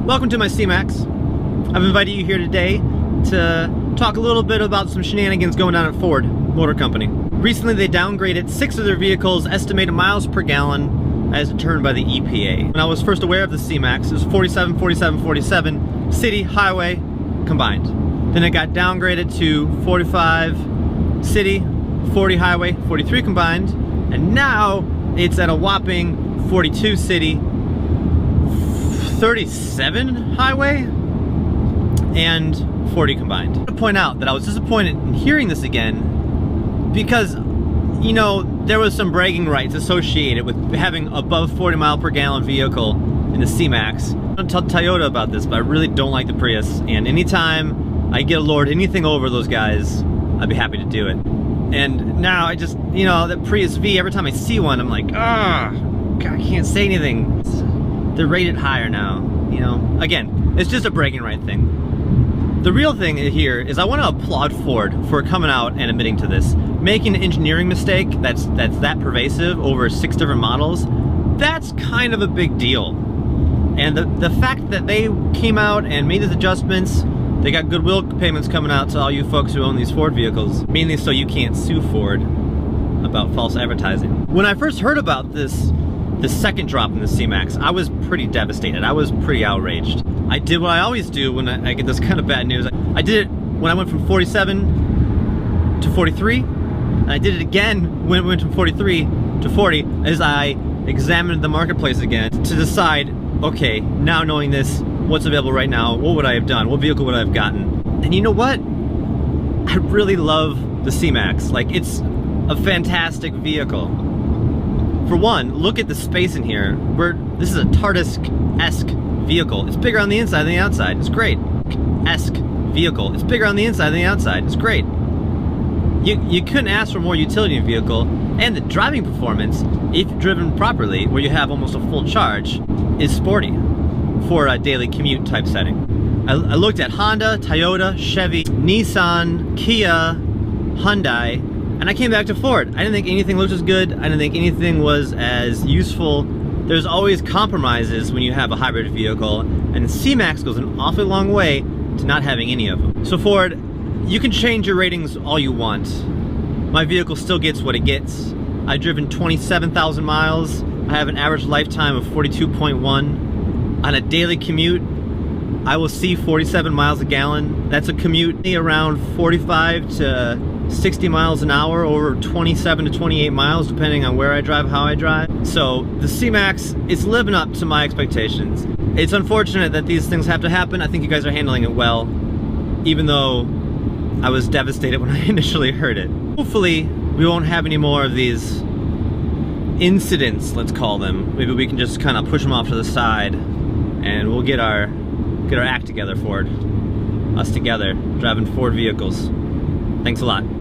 Welcome to my C-Max. I've invited you here today to talk a little bit about some shenanigans going on at Ford Motor Company. Recently they downgraded 6 of their vehicles' estimated miles per gallon as determined by the EPA. When I was first aware of the C-Max, it was 47, 47, 47, city, highway, combined. Then it got downgraded to 45 city, 40 highway, 43 combined, and now it's at a whopping 42 city, 37 highway, and 40 combined. I want to point out that I was disappointed in hearing this again because, you know, there was some bragging rights associated with having above 40 mile per gallon vehicle in the C-Max. I don't tell Toyota about this, but I really don't like the Prius, and anytime I get awarded anything over those guys, I'd be happy to do it. And now I just, you know, that Prius V, every time I see one, I'm like, ah, God, I can't say anything. They're rated higher now, you know. Again, it's just a bragging right thing. The real thing here is I want to applaud Ford for coming out and admitting to this. Making an engineering mistake that's that pervasive over 6 different models, that's kind of a big deal. And the fact that they came out and made these adjustments, they got goodwill payments coming out to all you folks who own these Ford vehicles, mainly so you can't sue Ford about false advertising. When I first heard about the second drop in the C-Max, I was pretty devastated. I was pretty outraged. I did what I always do when I get this kind of bad news. I did it when I went from 47 to 43, and I did it again when it went from 43 to 40 as I examined the marketplace again to decide, okay, now knowing this, what's available right now, what would I have done? What vehicle would I have gotten? And you know what? I really love the C-Max. Like, it's a fantastic vehicle. For one, look at the space in here. This is a TARDIS-esque vehicle. It's bigger on the inside than the outside. It's great. Esque vehicle. It's bigger on the inside than the outside. It's great. You couldn't ask for more utility in a vehicle, and the driving performance, if driven properly, where you have almost a full charge, is sporty for a daily commute type setting. I looked at Honda, Toyota, Chevy, Nissan, Kia, Hyundai, and I came back to Ford. I didn't think anything looked as good. I didn't think anything was as useful. There's always compromises when you have a hybrid vehicle, and the C-Max goes an awfully long way to not having any of them. So Ford, you can change your ratings all you want. My vehicle still gets what it gets. I've driven 27,000 miles. I have an average lifetime of 42.1. On a daily commute, I will see 47 miles a gallon. That's a commute around 45 to 60 miles an hour over 27 to 28 miles, depending on where I drive, how I drive. So the C-Max is living up to my expectations. It's unfortunate that these things have to happen. I think you guys are handling it well, even though I was devastated when I initially heard it. Hopefully, we won't have any more of these incidents, let's call them. Maybe we can just kind of push them off to the side, and we'll get our act together, Ford. Us together, driving Ford vehicles. Thanks a lot.